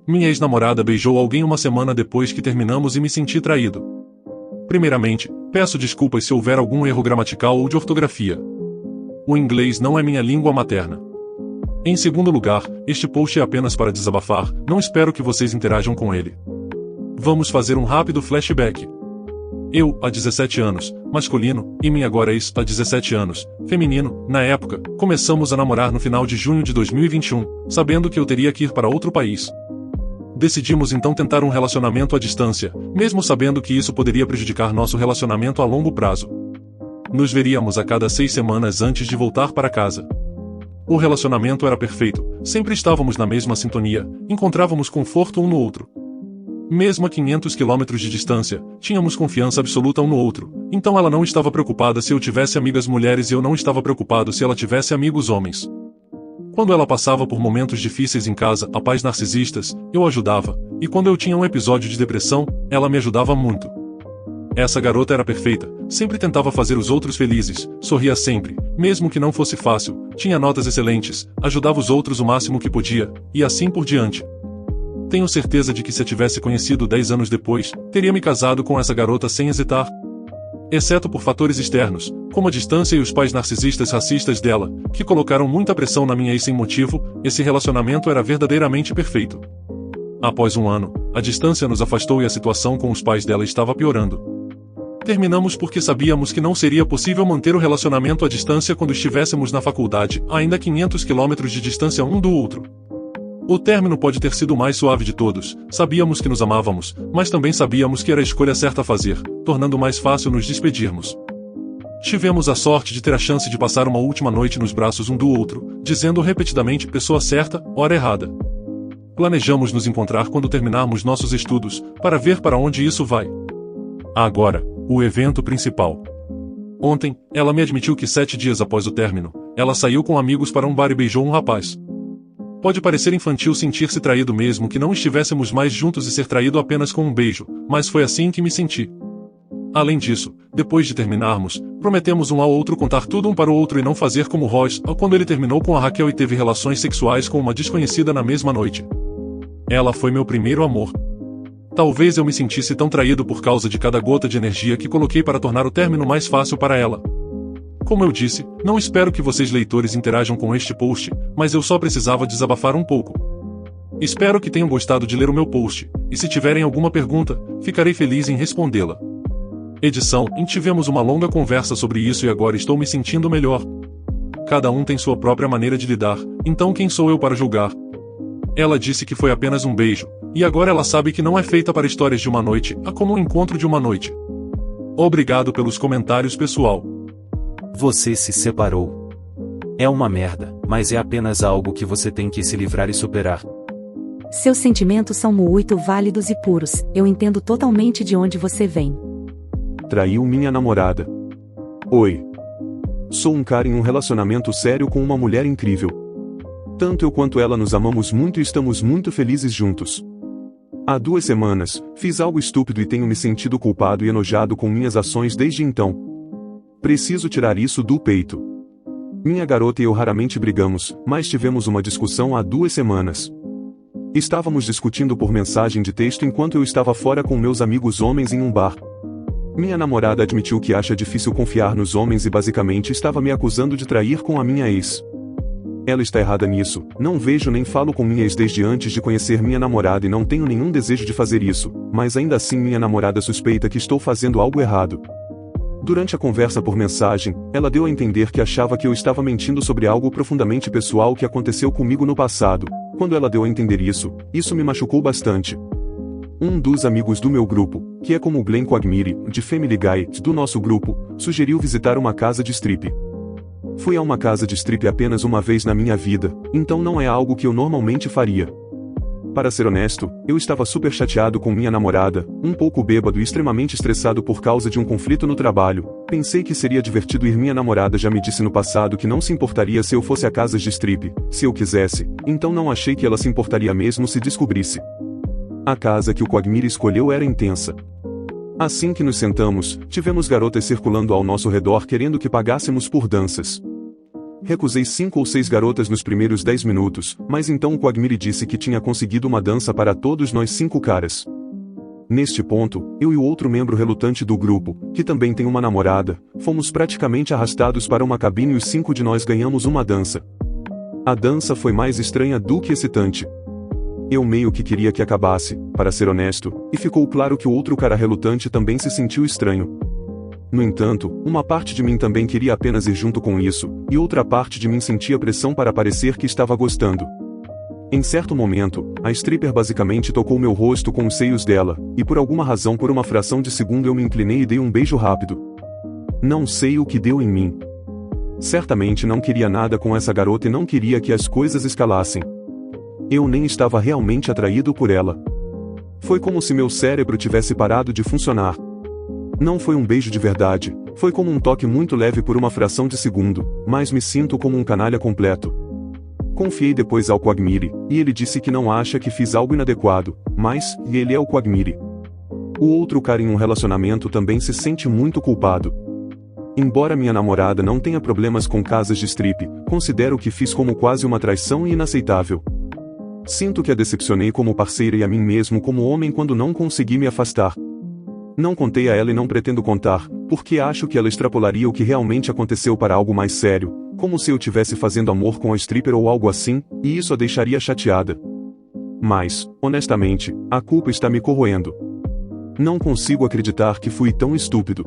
Minha ex-namorada beijou alguém uma semana depois que terminamos e me senti traído. Primeiramente, peço desculpas se houver algum erro gramatical ou de ortografia. O inglês não é minha língua materna. Em segundo lugar, este post é apenas para desabafar, não espero que vocês interajam com ele. Vamos fazer um rápido flashback. Eu, há 17 anos, masculino, e minha agora ex, há 17 anos, feminino, na época, começamos a namorar no final de junho de 2021, sabendo que eu teria que ir para outro país. Decidimos então tentar um relacionamento à distância, mesmo sabendo que isso poderia prejudicar nosso relacionamento a longo prazo. Nos veríamos a cada 6 semanas antes de voltar para casa. O relacionamento era perfeito, sempre estávamos na mesma sintonia, encontrávamos conforto um no outro. Mesmo a 500 quilômetros de distância, tínhamos confiança absoluta um no outro, então ela não estava preocupada se eu tivesse amigas mulheres e eu não estava preocupado se ela tivesse amigos homens. Quando ela passava por momentos difíceis em casa, a pais narcisistas, eu ajudava, e quando eu tinha um episódio de depressão, ela me ajudava muito. Essa garota era perfeita, sempre tentava fazer os outros felizes, sorria sempre, mesmo que não fosse fácil, tinha notas excelentes, ajudava os outros o máximo que podia, e assim por diante. Tenho certeza de que se a tivesse conhecido 10 anos depois, teria me casado com essa garota sem hesitar. Exceto por fatores externos, como a distância e os pais narcisistas racistas dela, que colocaram muita pressão na minha ex sem motivo, esse relacionamento era verdadeiramente perfeito. Após um ano, a distância nos afastou e a situação com os pais dela estava piorando. Terminamos porque sabíamos que não seria possível manter o relacionamento à distância quando estivéssemos na faculdade, ainda 500 quilômetros de distância um do outro. O término pode ter sido o mais suave de todos, sabíamos que nos amávamos, mas também sabíamos que era a escolha certa a fazer, tornando mais fácil nos despedirmos. Tivemos a sorte de ter a chance de passar uma última noite nos braços um do outro, dizendo repetidamente pessoa certa, hora errada. Planejamos nos encontrar quando terminarmos nossos estudos, para ver para onde isso vai. Agora, o evento principal. Ontem, ela me admitiu que 7 dias após o término, ela saiu com amigos para um bar e beijou um rapaz. Pode parecer infantil sentir-se traído mesmo que não estivéssemos mais juntos e ser traído apenas com um beijo, mas foi assim que me senti. Além disso, depois de terminarmos, prometemos um ao outro contar tudo um para o outro e não fazer como Ross, quando ele terminou com a Raquel e teve relações sexuais com uma desconhecida na mesma noite. Ela foi meu primeiro amor. Talvez eu me sentisse tão traído por causa de cada gota de energia que coloquei para tornar o término mais fácil para ela. Como eu disse, não espero que vocês leitores interajam com este post, mas eu só precisava desabafar um pouco. Espero que tenham gostado de ler o meu post, e se tiverem alguma pergunta, ficarei feliz em respondê-la. Edição, tivemos uma longa conversa sobre isso e agora estou me sentindo melhor. Cada um tem sua própria maneira de lidar, então quem sou eu para julgar? Ela disse que foi apenas um beijo, e agora ela sabe que não é feita para histórias de uma noite, como um encontro de uma noite. Obrigado pelos comentários, pessoal. Você se separou. É uma merda, mas é apenas algo que você tem que se livrar e superar. Seus sentimentos são muito válidos e puros, eu entendo totalmente de onde você vem. Traiu minha namorada. Oi. Sou um cara em um relacionamento sério com uma mulher incrível. Tanto eu quanto ela nos amamos muito e estamos muito felizes juntos. Há 2 semanas, fiz algo estúpido e tenho me sentido culpado e enojado com minhas ações desde então. Preciso tirar isso do peito. Minha garota e eu raramente brigamos, mas tivemos uma discussão há 2 semanas. Estávamos discutindo por mensagem de texto enquanto eu estava fora com meus amigos homens em um bar. Minha namorada admitiu que acha difícil confiar nos homens e basicamente estava me acusando de trair com a minha ex. Ela está errada nisso, não vejo nem falo com minha ex desde antes de conhecer minha namorada e não tenho nenhum desejo de fazer isso, mas ainda assim minha namorada suspeita que estou fazendo algo errado. Durante a conversa por mensagem, ela deu a entender que achava que eu estava mentindo sobre algo profundamente pessoal que aconteceu comigo no passado. Quando ela deu a entender isso me machucou bastante. Um dos amigos do meu grupo, que é como o Glenn Quagmire, de Family Guy, do nosso grupo, sugeriu visitar uma casa de strip. Fui a uma casa de strip apenas uma vez na minha vida, então não é algo que eu normalmente faria. Para ser honesto, eu estava super chateado com minha namorada, um pouco bêbado e extremamente estressado por causa de um conflito no trabalho. Pensei que seria divertido ir. Minha namorada já me disse no passado que não se importaria se eu fosse a casas de strip, se eu quisesse, então não achei que ela se importaria mesmo se descobrisse. A casa que o Quagmire escolheu era intensa. Assim que nos sentamos, tivemos garotas circulando ao nosso redor querendo que pagássemos por danças. Recusei 5 ou 6 garotas nos primeiros 10 minutos, mas então o Quagmire disse que tinha conseguido uma dança para todos nós 5 caras. Neste ponto, eu e o outro membro relutante do grupo, que também tem uma namorada, fomos praticamente arrastados para uma cabine e os 5 de nós ganhamos uma dança. A dança foi mais estranha do que excitante. Eu meio que queria que acabasse, para ser honesto, e ficou claro que o outro cara relutante também se sentiu estranho. No entanto, uma parte de mim também queria apenas ir junto com isso, e outra parte de mim sentia pressão para parecer que estava gostando. Em certo momento, a stripper basicamente tocou meu rosto com os seios dela, e por alguma razão por uma fração de segundo eu me inclinei e dei um beijo rápido. Não sei o que deu em mim. Certamente não queria nada com essa garota e não queria que as coisas escalassem. Eu nem estava realmente atraído por ela. Foi como se meu cérebro tivesse parado de funcionar. Não foi um beijo de verdade, foi como um toque muito leve por uma fração de segundo, mas me sinto como um canalha completo. Confiei depois ao Quagmire, e ele disse que não acha que fiz algo inadequado, mas ele é o Quagmire. O outro cara em um relacionamento também se sente muito culpado. Embora minha namorada não tenha problemas com casas de strip, considero que fiz como quase uma traição e inaceitável. Sinto que a decepcionei como parceira e a mim mesmo como homem quando não consegui me afastar. Não contei a ela e não pretendo contar, porque acho que ela extrapolaria o que realmente aconteceu para algo mais sério, como se eu tivesse fazendo amor com a stripper ou algo assim, e isso a deixaria chateada. Mas, honestamente, a culpa está me corroendo. Não consigo acreditar que fui tão estúpido.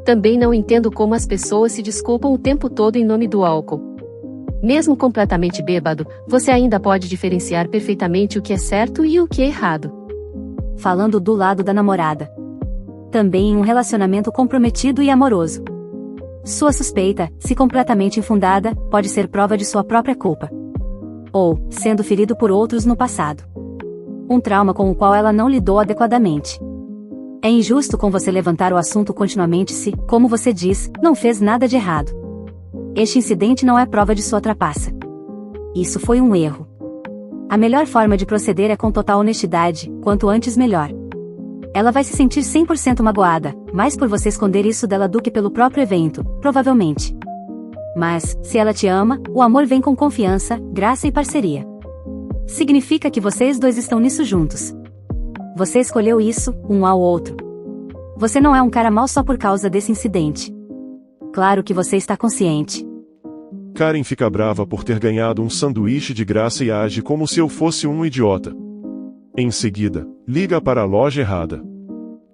Também não entendo como as pessoas se desculpam o tempo todo em nome do álcool. Mesmo completamente bêbado, você ainda pode diferenciar perfeitamente o que é certo e o que é errado. Falando do lado da namorada. Também em um relacionamento comprometido e amoroso. Sua suspeita, se completamente infundada, pode ser prova de sua própria culpa. Ou, sendo ferido por outros no passado. Um trauma com o qual ela não lidou adequadamente. É injusto com você levantar o assunto continuamente se, como você diz, não fez nada de errado. Este incidente não é prova de sua trapaça. Isso foi um erro. A melhor forma de proceder é com total honestidade, quanto antes melhor. Ela vai se sentir 100% magoada, mais por você esconder isso dela do que pelo próprio evento, provavelmente. Mas, se ela te ama, o amor vem com confiança, graça e parceria. Significa que vocês dois estão nisso juntos. Você escolheu isso, um ao outro. Você não é um cara mau só por causa desse incidente. Claro que você está consciente. Karen fica brava por ter ganhado um sanduíche de graça e age como se eu fosse um idiota. Em seguida, liga para a loja errada.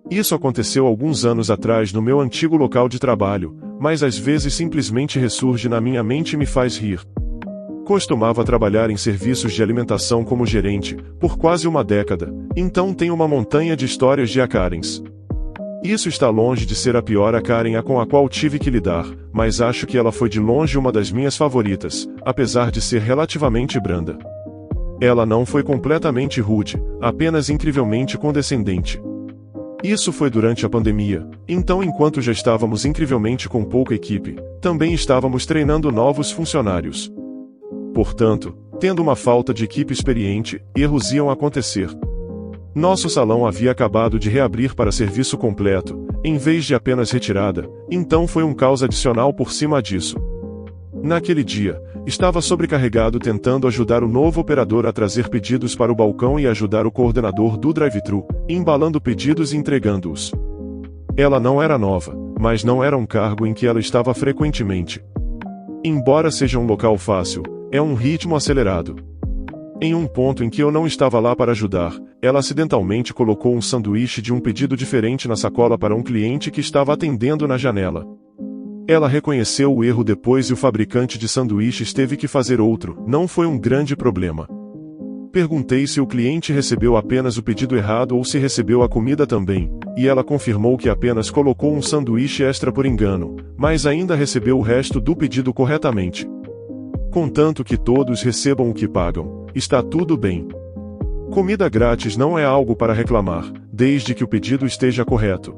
Isso aconteceu alguns anos atrás no meu antigo local de trabalho, mas às vezes simplesmente ressurge na minha mente e me faz rir. Costumava trabalhar em serviços de alimentação como gerente, por quase uma década, então tenho uma montanha de histórias de Karens. Isso está longe de ser a pior Karen com a qual tive que lidar, mas acho que ela foi de longe uma das minhas favoritas, apesar de ser relativamente branda. Ela não foi completamente rude, apenas incrivelmente condescendente. Isso foi durante a pandemia, então enquanto já estávamos incrivelmente com pouca equipe, também estávamos treinando novos funcionários. Portanto, tendo uma falta de equipe experiente, erros iam acontecer. Nosso salão havia acabado de reabrir para serviço completo, em vez de apenas retirada, então foi um caos adicional por cima disso. Naquele dia, estava sobrecarregado tentando ajudar o novo operador a trazer pedidos para o balcão e ajudar o coordenador do drive-thru, embalando pedidos e entregando-os. Ela não era nova, mas não era um cargo em que ela estava frequentemente. Embora seja um local fácil, é um ritmo acelerado. Em um ponto em que eu não estava lá para ajudar, ela acidentalmente colocou um sanduíche de um pedido diferente na sacola para um cliente que estava atendendo na janela. Ela reconheceu o erro depois e o fabricante de sanduíches teve que fazer outro, não foi um grande problema. Perguntei se o cliente recebeu apenas o pedido errado ou se recebeu a comida também, e ela confirmou que apenas colocou um sanduíche extra por engano, mas ainda recebeu o resto do pedido corretamente. Contanto que todos recebam o que pagam, está tudo bem. Comida grátis não é algo para reclamar, desde que o pedido esteja correto.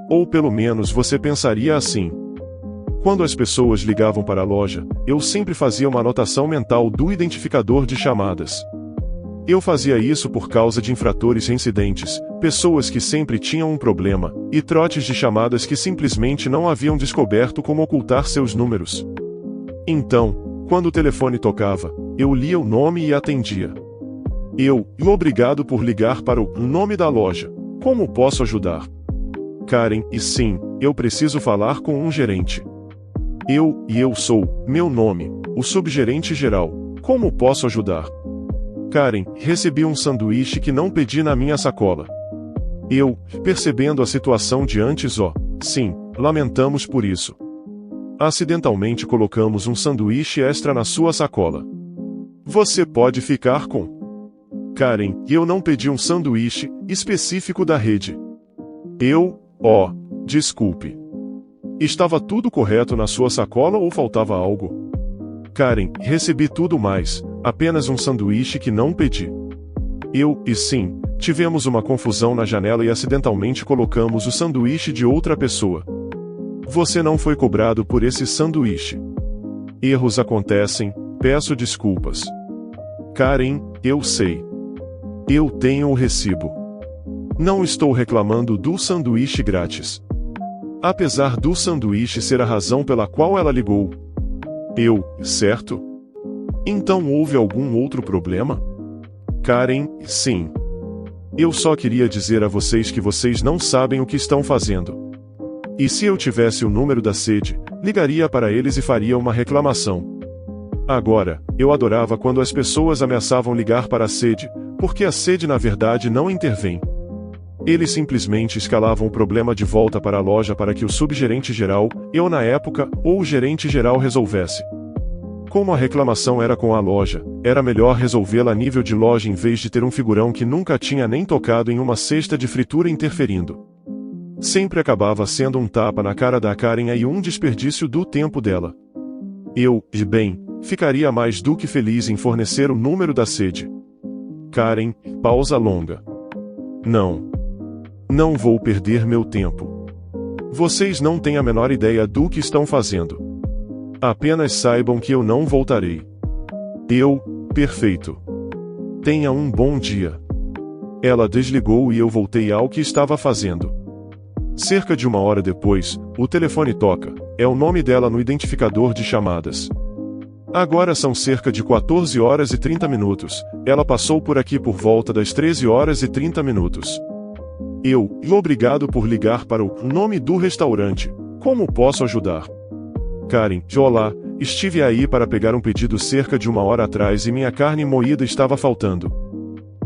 Ou pelo menos você pensaria assim. Quando as pessoas ligavam para a loja, eu sempre fazia uma anotação mental do identificador de chamadas. Eu fazia isso por causa de infratores reincidentes, pessoas que sempre tinham um problema, e trotes de chamadas que simplesmente não haviam descoberto como ocultar seus números. Então, quando o telefone tocava, eu lia o nome e atendia. Obrigado por ligar para o nome da loja. Como posso ajudar? Karen, e sim, eu preciso falar com um gerente. Eu sou, meu nome, o subgerente geral. Como posso ajudar? Karen, recebi um sanduíche que não pedi na minha sacola. Percebendo a situação de antes, sim, lamentamos por isso. Acidentalmente colocamos um sanduíche extra na sua sacola. Você pode ficar com. Karen, eu não pedi um sanduíche específico da rede. Desculpe. Estava tudo correto na sua sacola ou faltava algo? Karen, recebi tudo mais, apenas um sanduíche que não pedi. Sim, tivemos uma confusão na janela e acidentalmente colocamos o sanduíche de outra pessoa. Você não foi cobrado por esse sanduíche. Erros acontecem, peço desculpas. Karen, eu sei. Eu tenho o recibo. Não estou reclamando do sanduíche grátis. Apesar do sanduíche ser a razão pela qual ela ligou. Certo? Então houve algum outro problema? Karen, sim. Eu só queria dizer a vocês que vocês não sabem o que estão fazendo. E se eu tivesse o número da sede, ligaria para eles e faria uma reclamação. Agora, eu adorava quando as pessoas ameaçavam ligar para a sede, porque a sede na verdade não intervém. Eles simplesmente escalavam o problema de volta para a loja para que o subgerente geral, eu na época, ou o gerente geral resolvesse. Como a reclamação era com a loja, era melhor resolvê-la a nível de loja em vez de ter um figurão que nunca tinha nem tocado em uma cesta de fritura interferindo. Sempre acabava sendo um tapa na cara da Karen e um desperdício do tempo dela. Ficaria mais do que feliz em fornecer o número da sede. Karen, pausa longa. Não vou perder meu tempo. Vocês não têm a menor ideia do que estão fazendo. Apenas saibam que eu não voltarei. Perfeito. Tenha um bom dia. Ela desligou e eu voltei ao que estava fazendo. Cerca de 1 hora depois, o telefone toca. É o nome dela no identificador de chamadas. Agora são cerca de 14 horas e 30 minutos. Ela passou por aqui por volta das 13 horas e 30 minutos. Obrigado por ligar para o nome do restaurante. Como posso ajudar? Karen, olá, estive aí para pegar um pedido cerca de 1 hora atrás e minha carne moída estava faltando.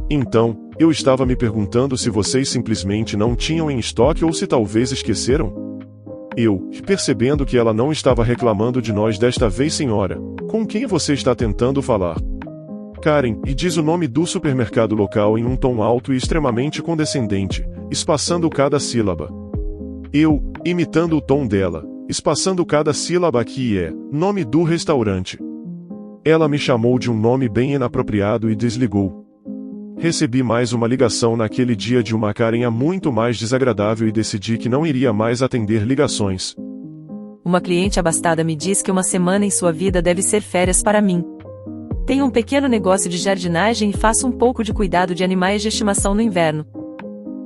Então, eu estava me perguntando se vocês simplesmente não tinham em estoque ou se talvez esqueceram. Percebendo que ela não estava reclamando de nós desta vez, senhora, com quem você está tentando falar? Karen, e diz o nome do supermercado local em um tom alto e extremamente condescendente, espaçando cada sílaba. Imitando o tom dela, espaçando cada sílaba que é, nome do restaurante. Ela me chamou de um nome bem inapropriado e desligou. Recebi mais uma ligação naquele dia de uma Karen muito mais desagradável e decidi que não iria mais atender ligações. Uma cliente abastada me diz que 1 semana em sua vida deve ser férias para mim. Tenho um pequeno negócio de jardinagem e faço um pouco de cuidado de animais de estimação no inverno.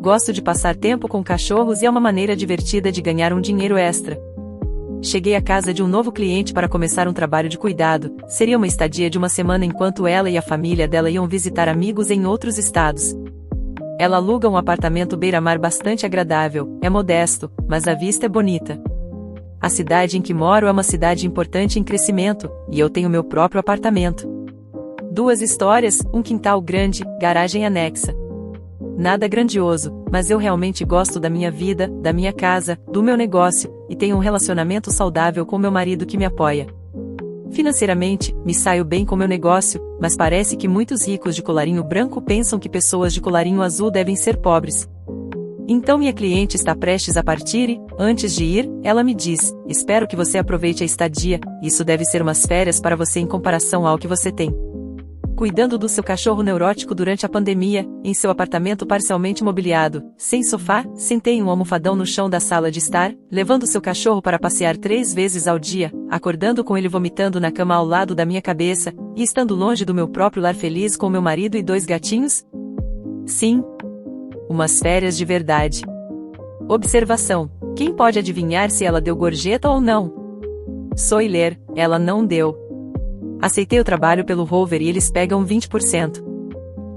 Gosto de passar tempo com cachorros e é uma maneira divertida de ganhar um dinheiro extra. Cheguei à casa de um novo cliente para começar um trabalho de cuidado. Seria uma estadia de 1 semana enquanto ela e a família dela iam visitar amigos em outros estados. Ela aluga um apartamento beira-mar bastante agradável, é modesto, mas a vista é bonita. A cidade em que moro é uma cidade importante em crescimento, e eu tenho meu próprio apartamento. 2 histórias, um quintal grande, garagem anexa. Nada grandioso, mas eu realmente gosto da minha vida, da minha casa, do meu negócio, e tenho um relacionamento saudável com meu marido que me apoia. Financeiramente, me saio bem com meu negócio, mas parece que muitos ricos de colarinho branco pensam que pessoas de colarinho azul devem ser pobres. Então minha cliente está prestes a partir e, antes de ir, ela me diz: espero que você aproveite a estadia, isso deve ser umas férias para você em comparação ao que você tem. Cuidando do seu cachorro neurótico durante a pandemia, em seu apartamento parcialmente mobiliado, sem sofá, sentei em um almofadão no chão da sala de estar, levando seu cachorro para passear 3 vezes ao dia, acordando com ele vomitando na cama ao lado da minha cabeça, e estando longe do meu próprio lar feliz com meu marido e 2 gatinhos? Sim. Umas férias de verdade. Observação: quem pode adivinhar se ela deu gorjeta ou não? Soiler, ela não deu. Aceitei o trabalho pelo Rover e eles pegam 20%.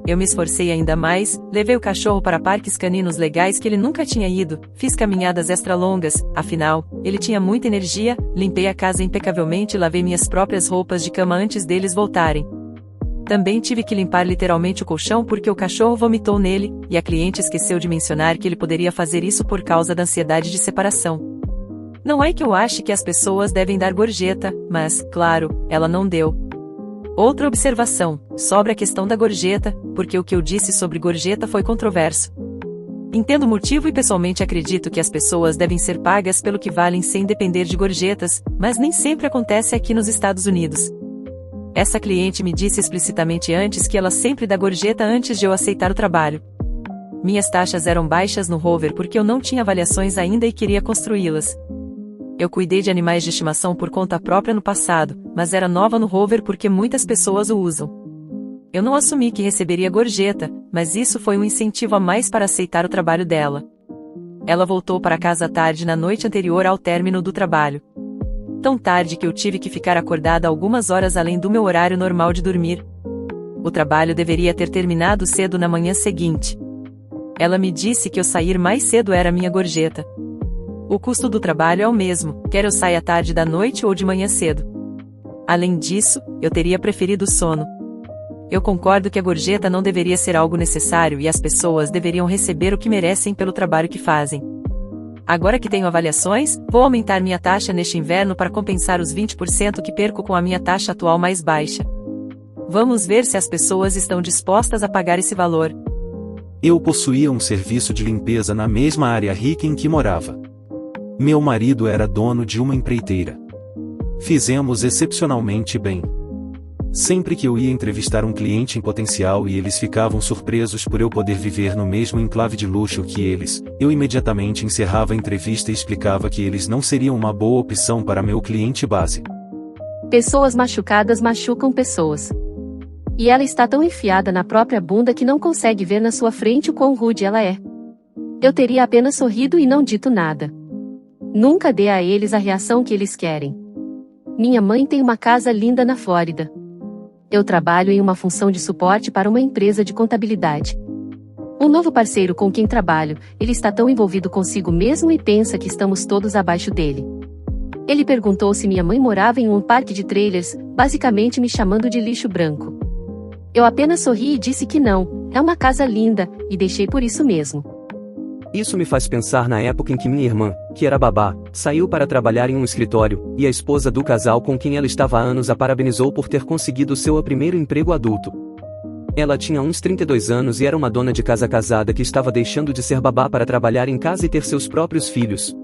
Eu me esforcei ainda mais, levei o cachorro para parques caninos legais que ele nunca tinha ido, fiz caminhadas extra longas, afinal, ele tinha muita energia, limpei a casa impecavelmente e lavei minhas próprias roupas de cama antes deles voltarem. Também tive que limpar literalmente o colchão porque o cachorro vomitou nele, e a cliente esqueceu de mencionar que ele poderia fazer isso por causa da ansiedade de separação. Não é que eu ache que as pessoas devem dar gorjeta, mas, claro, ela não deu. Outra observação, sobre a questão da gorjeta, porque o que eu disse sobre gorjeta foi controverso. Entendo o motivo e pessoalmente acredito que as pessoas devem ser pagas pelo que valem sem depender de gorjetas, mas nem sempre acontece aqui nos Estados Unidos. Essa cliente me disse explicitamente antes que ela sempre dá gorjeta antes de eu aceitar o trabalho. Minhas taxas eram baixas no Rover porque eu não tinha avaliações ainda e queria construí-las. Eu cuidei de animais de estimação por conta própria no passado, mas era nova no Rover porque muitas pessoas o usam. Eu não assumi que receberia gorjeta, mas isso foi um incentivo a mais para aceitar o trabalho dela. Ela voltou para casa tarde na noite anterior ao término do trabalho. Tão tarde que eu tive que ficar acordada algumas horas além do meu horário normal de dormir. O trabalho deveria ter terminado cedo na manhã seguinte. Ela me disse que eu sair mais cedo era minha gorjeta. O custo do trabalho é o mesmo, quer eu saia tarde da noite ou de manhã cedo. Além disso, eu teria preferido o sono. Eu concordo que a gorjeta não deveria ser algo necessário e as pessoas deveriam receber o que merecem pelo trabalho que fazem. Agora que tenho avaliações, vou aumentar minha taxa neste inverno para compensar os 20% que perco com a minha taxa atual mais baixa. Vamos ver se as pessoas estão dispostas a pagar esse valor. Eu possuía um serviço de limpeza na mesma área rica em que morava. Meu marido era dono de uma empreiteira. Fizemos excepcionalmente bem. Sempre que eu ia entrevistar um cliente em potencial e eles ficavam surpresos por eu poder viver no mesmo enclave de luxo que eles, eu imediatamente encerrava a entrevista e explicava que eles não seriam uma boa opção para meu cliente base. Pessoas machucadas machucam pessoas. E ela está tão enfiada na própria bunda que não consegue ver na sua frente o quão rude ela é. Eu teria apenas sorrido e não dito nada. Nunca dê a eles a reação que eles querem. Minha mãe tem uma casa linda na Flórida. Eu trabalho em uma função de suporte para uma empresa de contabilidade. Um novo parceiro com quem trabalho, ele está tão envolvido consigo mesmo e pensa que estamos todos abaixo dele. Ele perguntou se minha mãe morava em um parque de trailers, basicamente me chamando de lixo branco. Eu apenas sorri e disse que não, é uma casa linda, e deixei por isso mesmo. Isso me faz pensar na época em que minha irmã, que era babá, saiu para trabalhar em um escritório, e a esposa do casal com quem ela estava há anos a parabenizou por ter conseguido seu primeiro emprego adulto. Ela tinha uns 32 anos e era uma dona de casa casada que estava deixando de ser babá para trabalhar em casa e ter seus próprios filhos.